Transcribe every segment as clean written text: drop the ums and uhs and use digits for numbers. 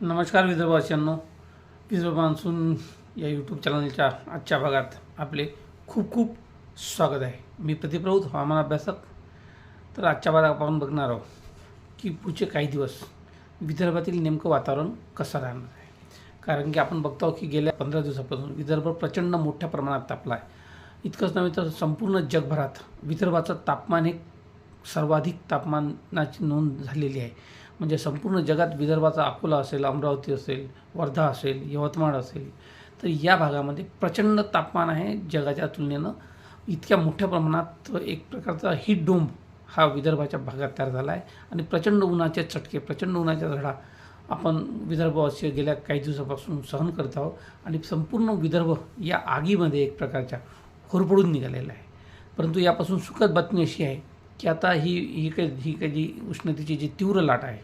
नमस्कार विदर्भवासियांनो, विदर्भ मान्सून या यूट्यूब चॅनलच्या आजच्या भागात आपले खूप खूप स्वागत आहे. मी प्रदीप राऊत, हवामान अभ्यासक. तर आजच्या भागात आपण बघणार आहोत की पुढचे काही दिवस विदर्भातील नेमकं वातावरण कसं राहणार आहे. कारण की आपण बघतो की गेल्या 15 दिवसापासून विदर्भ प्रचंड मोठ्या प्रमाणात तापला आहे. इतकंच नव्हे तर संपूर्ण जगभरात विदर्भाचं तापमान हे सर्वाधिक तापमानाची नोंद झालेली आहे. म्हणजे संपूर्ण जगात विदर्भाचा अकोला असेल, अमरावती असेल, वर्धा असेल, यवतमाळ असेल, तर या भागामध्ये प्रचंड तापमान आहे. जगाच्या तुलनेनं इतक्या मोठ्या प्रमाणात एक प्रकारचा हीट डोम हा विदर्भाच्या भागात तयार झाला आहे. आणि प्रचंड उन्हाचे चटके, प्रचंड उन्हाच्या झळा आपण विदर्भवासी गेल्या काही दिवसापासून सहन करत आहोत. आणि संपूर्ण विदर्भ या आगीमध्ये एक प्रकारच्या होरपळून निघालेला आहे. परंतु यापासून सुखद बातमी अशी आहे की आता ही काही जी उष्णतेची जी तीव्र लाट आहे,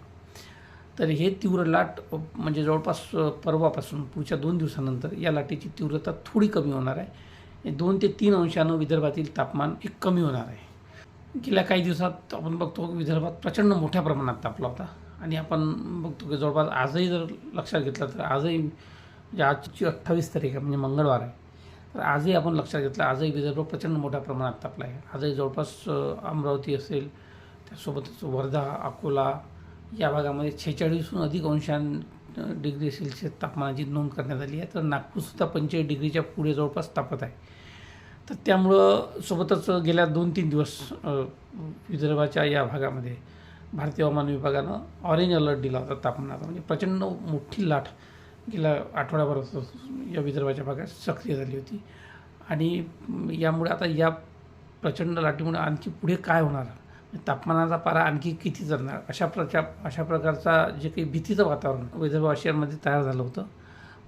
तर हे तीव्र लाट म्हणजे जवळपास परवापासून पुढच्या 2 दिवसानंतर या लाटेची तीव्रता थोडी कमी होणार आहे. 2 ते 3 अंशानं विदर्भातील तापमान हे कमी होणार आहे. गेल्या काही दिवसात आपण बघतो की विदर्भात प्रचंड मोठ्या प्रमाणात तापला होता. आणि आपण बघतो की जवळपास आजही जर लक्षात घेतलं तर आजही म्हणजे आजची 28 तारीख आहे, म्हणजे मंगळवार आहे. तर आजही आपण लक्षात घेतलं, आजही विदर्भ प्रचंड मोठ्या प्रमाणात तापला आहे. आजही जवळपास अमरावती असेल, त्यासोबतच वर्धा, अकोला या भागामध्ये 46हून अधिक डिग्री सेल्सिअस तापमानाची नोंद करण्यात आली आहे. तर नागपूरसुद्धा 45 डिग्रीच्या पुढे जवळपास तापत आहे. तर त्यामुळं सोबतच गेल्या 2-3 दिवस विदर्भाच्या या भागामध्ये भारतीय हवामान विभागानं ऑरेंज अलर्ट दिला होता तापमानाचा. म्हणजे प्रचंड मोठी लाट गेल्या आठवड्याभरात या विदर्भाच्या भागात सक्रिय झाली होती. आणि यामुळे आता या प्रचंड लाटेमुळे आणखी पुढे काय होणार, तापमानाचा पारा आणखी किती चढणार, अशा प्रकारचा जे काही भीतीचं वातावरण विदर्भवासियांमध्ये तयार झालं होतं.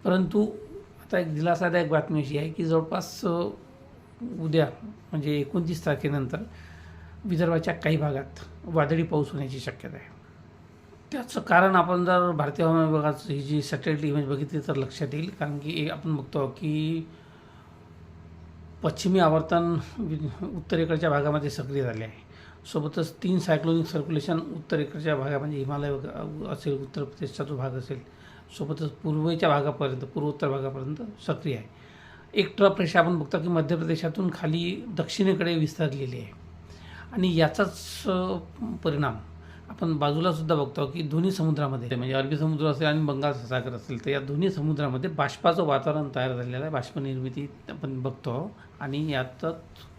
परंतु आता एक दिलासादायक बातमी अशी आहे की जवळपास उद्या म्हणजे 29 तारखेनंतर विदर्भाच्या काही भागात वादळी पाऊस होण्याची शक्यता आहे. त्याचं कारण आपण जर भारतीय हवामान विभागाची ही जी सॅटेलाईट इमेज बघितली तर लक्षात येईल. कारण की आपण बघतो की पश्चिमी आवर्तन उत्तरेकडच्या भागामध्ये सक्रिय झाले आहे. सोबतच 3 सायक्लोनिक सर्क्युलेशन उत्तरेकडच्या भागामध्ये हिमालय असेल, उत्तर प्रदेशचा जो भाग असेल, सोबतच पूर्वोत्तर भागापर्यंत सक्रिय आहे. एक ट्रफ रेषा आपण बघतो की मध्य प्रदेशातून खाली दक्षिणेकडे विस्तारलेली आहे. आणि याचाच परिणाम आपण बाजूलासुद्धा बघतो की दोन्ही समुद्रामध्ये म्हणजे अरबी समुद्र असेल आणि बंगालचा सागर असेल, तर या दोन्ही समुद्रामध्ये बाष्पाचं वातावरण तयार झालेलं आहे. बाष्प निर्मिती आपण बघतो आणि यात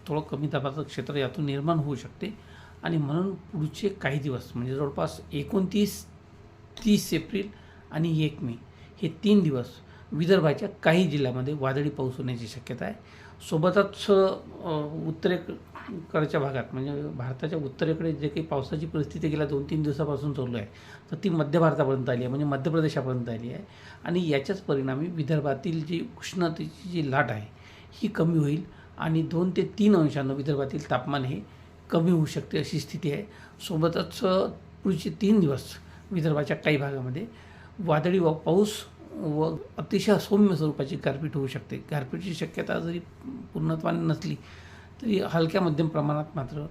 थोडं कमी दाबाचं क्षेत्र यातून निर्माण होऊ शकते. आणि म्हणून पुढचे काही दिवस म्हणजे जवळपास 29, 30 एप्रिल आणि 1 मे हे 3 दिवस विदर्भाच्या काही जिल्ह्यामध्ये वादळी पाऊस होण्याची शक्यता आहे. सोबतच उत्तरेकडच्या भागात म्हणजे भारताच्या उत्तरेकडे जे काही पावसाची परिस्थिती गेल्या 2-3 दिवसापासून चालू आहे, तर ती मध्य भारतापर्यंत आली आहे, म्हणजे मध्य प्रदेशापर्यंत आली आहे. आणि याच्याच परिणामी विदर्भातील जी उष्णतेची जी लाट आहे ही कमी होईल आणि 2 ते 3 अंशानं विदर्भातील तापमान हे कमी होऊ शकते अशी स्थिती आहे. सोबतच पुढचे 3 दिवस विदर्भाच्या काही भागामध्ये वादळी पाऊस व अतिशय सौम्य स्वरूपाची गारपीट होऊ शकते. गारपीटची शक्यता जरी पूर्णत्वाने नसली तरी हलक्या मध्यम प्रमाणात मात्र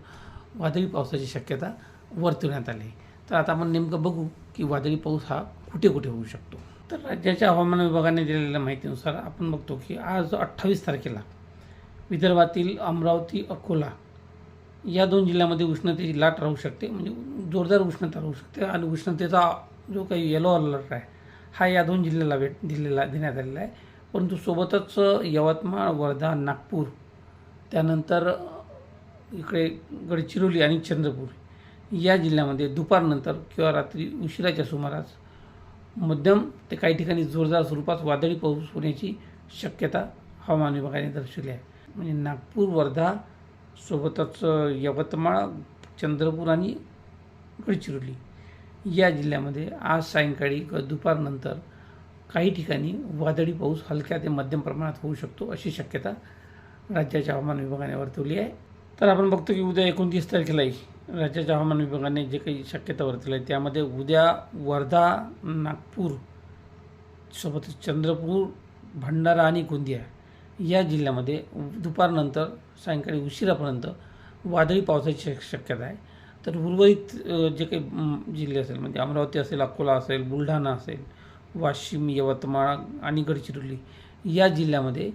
वादळी पावसाची शक्यता वर्तवण्यात आली. तर आता आपण नेमकं बघू की वादळी पाऊस हा कुठे कुठे होऊ शकतो. तर राज्याच्या हवामान विभागाने दिलेल्या माहितीनुसार आपण बघतो की आज 28 तारखेला विदर्भातील अमरावती, अकोला या 2 जिल्ह्यामध्ये उष्णतेची लाट राहू शकते. म्हणजे जोरदार उष्णता राहू शकते. आणि उष्णतेचा जो काही येलो अलर्ट आहे हा या 2 जिल्ह्याला देण्यात आलेला आहे. परंतु सोबतच यवतमाळ, वर्धा, नागपूर, त्यानंतर इकडे गडचिरोली आणि चंद्रपूर या जिल्ह्यामध्ये दुपारनंतर किंवा रात्री उशिराच्या सुमारास मध्यम ते काही ठिकाणी जोरदार स्वरूपात वादळी पाऊस होण्याची शक्यता हवामान विभागाने दर्शवली आहे. म्हणजे नागपूर, वर्धा, सोबतच यवतमाळ, चंद्रपूर आणि गडचिरोली या जिल्ह्यामध्ये आज सायंकाळी दुपारनंतर काही ठिकाणी वादळी पाऊस हलक्या ते मध्यम प्रमाणात होऊ शकतो अशी शक्यता राज्याच्या हवामान विभागाने वर्तवली आहे. तर आपण बघतो की उद्या 29 तारखेलाही राज्याच्या हवामान विभागाने जे काही शक्यता वर्तवली आहे त्यामध्ये उद्या वर्धा, नागपूर, सोबतच चंद्रपूर, भंडारा आणि गोंदिया या जिल्ह्यामध्ये दुपारनंतर सायंकाळी उशिरापर्यंत वादळी पावसाची शक्यता आहे. तर उर्वरित जे काही जिल्हे असेल म्हणजे अमरावती असेल, अकोला असेल, बुलढाणा असेल, वाशिम, यवतमाळ आणि गडचिरोली या जिल्ह्यामध्ये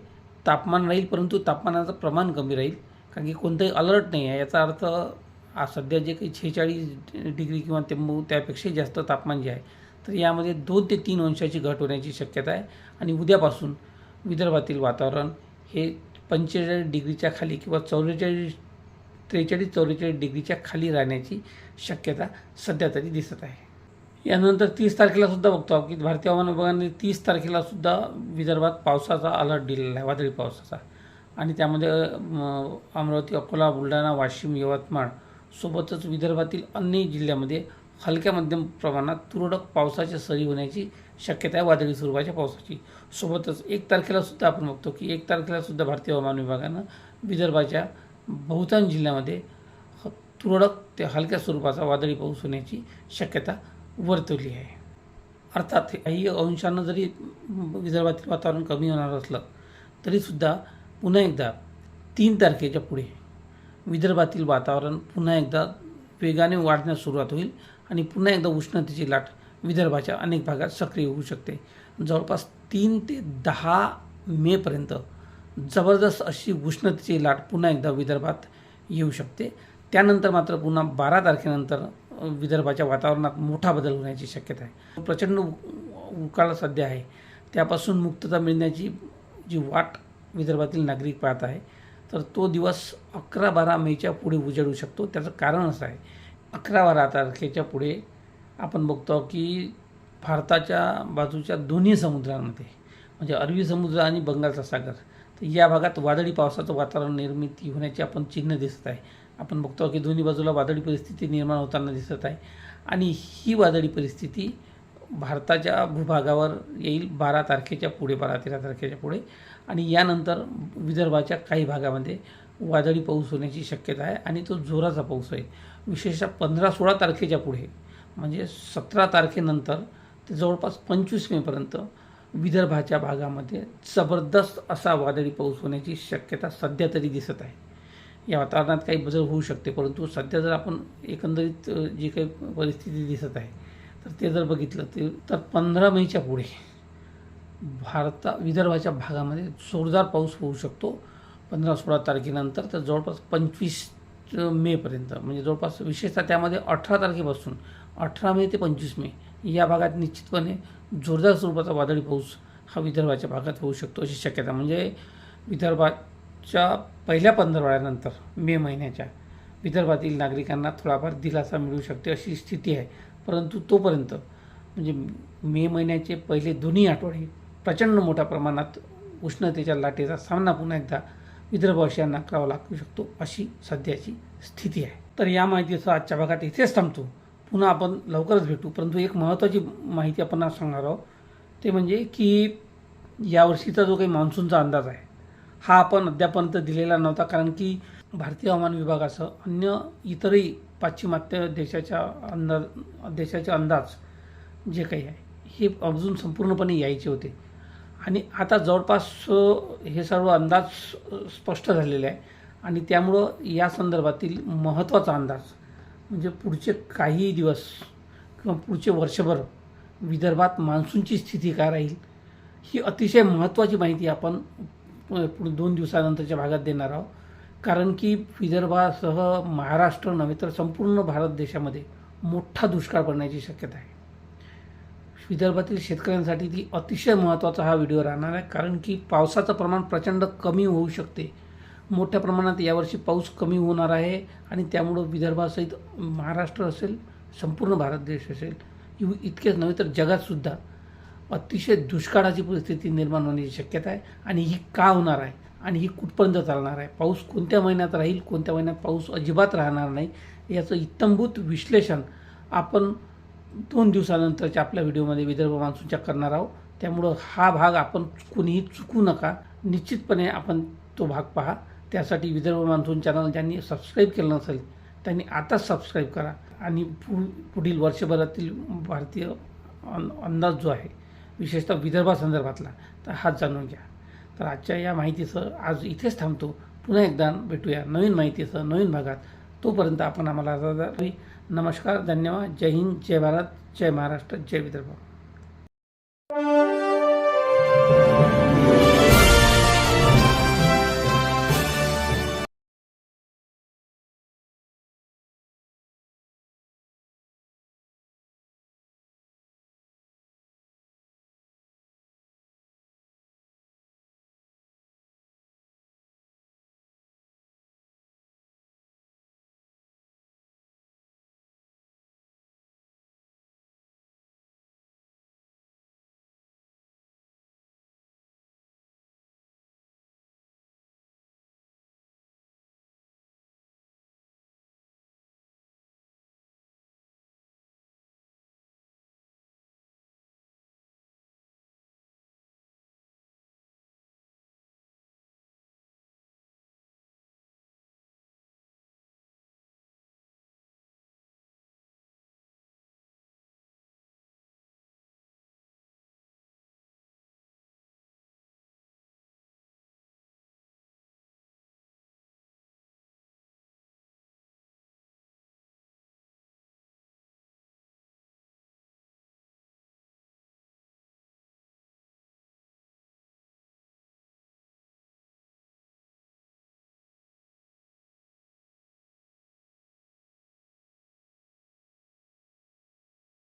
तापमान राहील, परंतु तापमानाचं प्रमाण कमी राहील, कारण की कोणताही अलर्ट नाही आहे. याचा अर्थ आज सध्या जे काही 46 डिग्री किंवा त्यापेक्षाही जास्त तापमान जे आहे, तर यामध्ये 2 ते 3 अंशाची घट होण्याची शक्यता आहे. आणि उद्यापासून विदर्भातील वातावरण हे 45 डिग्रीच्या खाली किंवा 43-44 डिग्रीच्या खाली राहण्याची शक्यता सध्या तरी दिसत आहे. यानंतर 30 तारखेला सुद्धा बघतो की भारतीय हवामान विभागाने 30 तारखेला सुद्धा विदर्भात पावसाचा अलर्ट दिलेला आहे, वादळी पावसाचा. आणि त्यामध्ये अमरावती, अकोला, बुलढाणा, वाशिम, यवतमाळ सोबतच विदर्भातील अन्य जिल्ह्यामध्ये हलक्या मध्यम प्रमाणात तुरळक पावसाच्या सरी होण्याची शक्यता आहे, वादळी स्वरूपाच्या पावसाची. सोबतच 1 तारखेला सुद्धा आपण बघतो की 1 तारखेला सुद्धा भारतीय हवामान विभागानं विदर्भाच्या बहुतांश जिल्ह्यामध्ये तुरळक ते हलक्या स्वरूपाचा वादळी पाऊस होण्याची शक्यता वर्तवली आहे. अर्थात काही अंशानं जरी विदर्भातील वातावरण कमी होणार असलं तरीसुद्धा पुन्हा एकदा 3 तारखेच्या पुढे विदर्भातील वातावरण पुन्हा एकदा वेगाने वाढण्यास सुरुवात होईल आणि पुन्हा एकदा उष्णतेची लाट विदर्भाच्या अनेक भागात सक्रिय होऊ शकते. जवळपास 3 ते 10 मेपर्यंत जबरदस्त अशी उष्णतेची लाट पुन्हा एकदा विदर्भात येऊ शकते. त्यानंतर मात्र पुन्हा 12 तारखेनंतर विदर्भाच्या वातावरणात मोठा बदल होण्याची शक्यता आहे. प्रचंड उकाळा सध्या आहे, त्यापासून मुक्तता मिळण्याची जी वाट विदर्भातील नागरिक पाहत आहे, तर तो दिवस 11-12 मेच्या पुढे उजेडू शकतो. त्याचं कारण असं आहे, 11-12 तारखेच्या पुढे आपण बघतो की भारताच्या बाजूच्या दोन्ही समुद्रांमध्ये म्हणजे अरबी समुद्र आणि बंगालचा सागर, तर या भागात वादळी पावसाचं वातावरण निर्मिती होण्याची आपण चिन्ह दिसत आहे. आपण बघतो की दोन्ही बाजूला वादळी परिस्थिती निर्माण होताना दिसत आहे आणि ही वादळी परिस्थिती भारताच्या भूभागावर येईल 12 तारखेच्या पुढे, 12-13 तारखेच्या पुढे. आणि यानंतर विदर्भाच्या काही भागामध्ये वादळी पाऊस होण्याची शक्यता आहे आणि तो जोराचा पाऊस आहे. विशेषतः 15-16 तारखेच्या पुढे म्हणजे 17 तारखेनंतर ते जवळपास 25 मेपर्यंत विदर्भाच्या भागामध्ये जबरदस्त असा वादळी पाऊस होण्याची शक्यता सध्या तरी दिसत आहे. या वातावरणात काही बदल होऊ शकते, परंतु सध्या जर आपण एकंदरीत जी काही परिस्थिती दिसत आहे तर ते जर बघितलं तर 15 मेच्या पुढे विदर्भाच्या भागामध्ये जोरदार पाऊस होऊ शकतो. 15-16 तारखेनंतर तर जवळपास 25 मेपर्यंत म्हणजे जवळपास विशेषतः त्यामध्ये 18 तारखेपासून 18 मे ते 25 मे या भागात निश्चितपणे जोरदार स्वरूपाचा वादळी पाऊस हा विदर्भाच्या भागात होऊ शकतो अशी शक्यता. म्हणजे विदर्भाच्या पहिल्या पंधरवड्यानंतर मे महिन्याच्या विदर्भातील नागरिकांना थोडाफार दिलासा मिळू शकते अशी स्थिती आहे. परंतु तोपर्यंत म्हणजे मे महिन्याचे पहिले दोन्ही आठवडे प्रचंड मोठ्या प्रमाणात उष्णतेच्या लाटेचा सामना पुन्हा एकदा विदर्भवासियांना करावा लागू शकतो अशी सध्याची स्थिती आहे. तर या माहितीसह आजच्या भागात इथेच थांबतो. पुन्हा आपण लवकरच भेटू. परंतु एक महत्त्वाची माहिती आपण आज सांगणार आहोत, ते म्हणजे की यावर्षीचा जो काही मान्सूनचा अंदाज आहे हा आपण अद्यापर्यंत दिलेला नव्हता, कारण की भारतीय हवामान विभागासह अन्य इतरही पाश्चिमात्य देशाचे अंदाज जे काही आहे हे अजून संपूर्णपणे यायचे होते. आणि आता जवळपास हे सर्व अंदाज स्पष्ट झालेले आहे आणि त्यामुळं या संदर्भातील महत्त्वाचा अंदाज म्हणजे पुढचे काही दिवस किंवा पुढचे वर्षभर विदर्भात मान्सूनची स्थिती काय राहील ही अतिशय महत्त्वाची माहिती आपण पुढे 2 दिवसानंतरच्या भागात देणार आहोत. कारण की विदर्भासह महाराष्ट्र नव्हे तर संपूर्ण भारत देशामध्ये मोठा दुष्काळ पडण्याची शक्यता आहे. विदर्भातील शेतकऱ्यांसाठी ती अतिशय महत्त्वाचा हा व्हिडिओ राहणार आहे, कारण की पावसाचं प्रमाण प्रचंड कमी होऊ शकते. मोठ्या प्रमाणात यावर्षी पाऊस कमी होणार आहे आणि त्यामुळं विदर्भासहित महाराष्ट्र असेल, संपूर्ण भारत देश असेल, इतकेच नव्हे तर जगातसुद्धा अतिशय दुष्काळाची परिस्थिती निर्माण होण्याची शक्यता आहे. आणि ही का होणार आहे आणि ही कुठपर्यंत चालणार आहे, पाऊस कोणत्या महिन्यात राहील, कोणत्या महिन्यात पाऊस अजिबात राहणार नाही, याचं इत्थंभूत विश्लेषण आपण 2 दिवसानंतरच्या आपल्या व्हिडिओमध्ये विदर्भ मान्सूनच्या करणार आहोत. त्यामुळं हा भाग आपण कुणीही चुकू नका, निश्चितपणे आपण तो भाग पहा. त्यासाठी विदर्भ मान्सून चॅनल ज्यांनी सबस्क्राईब केलं नसेल त्यांनी आताच सबस्क्राईब करा आणि पुढील वर्षभरातील भारतीय अंदाज जो आहे विशेषतः विदर्भासंदर्भातला तर हा जाणून घ्या. तर आजच्या या माहितीसह आज इथेच थांबतो. पुन्हा एकदा भेटूया नवीन माहितीसह नवीन भागात. तोपर्यंत आपण आम्हाला नमस्कार, धन्यवाद, जय हिंद, जय भारत, जय महाराष्ट्र, जय विदर्भ.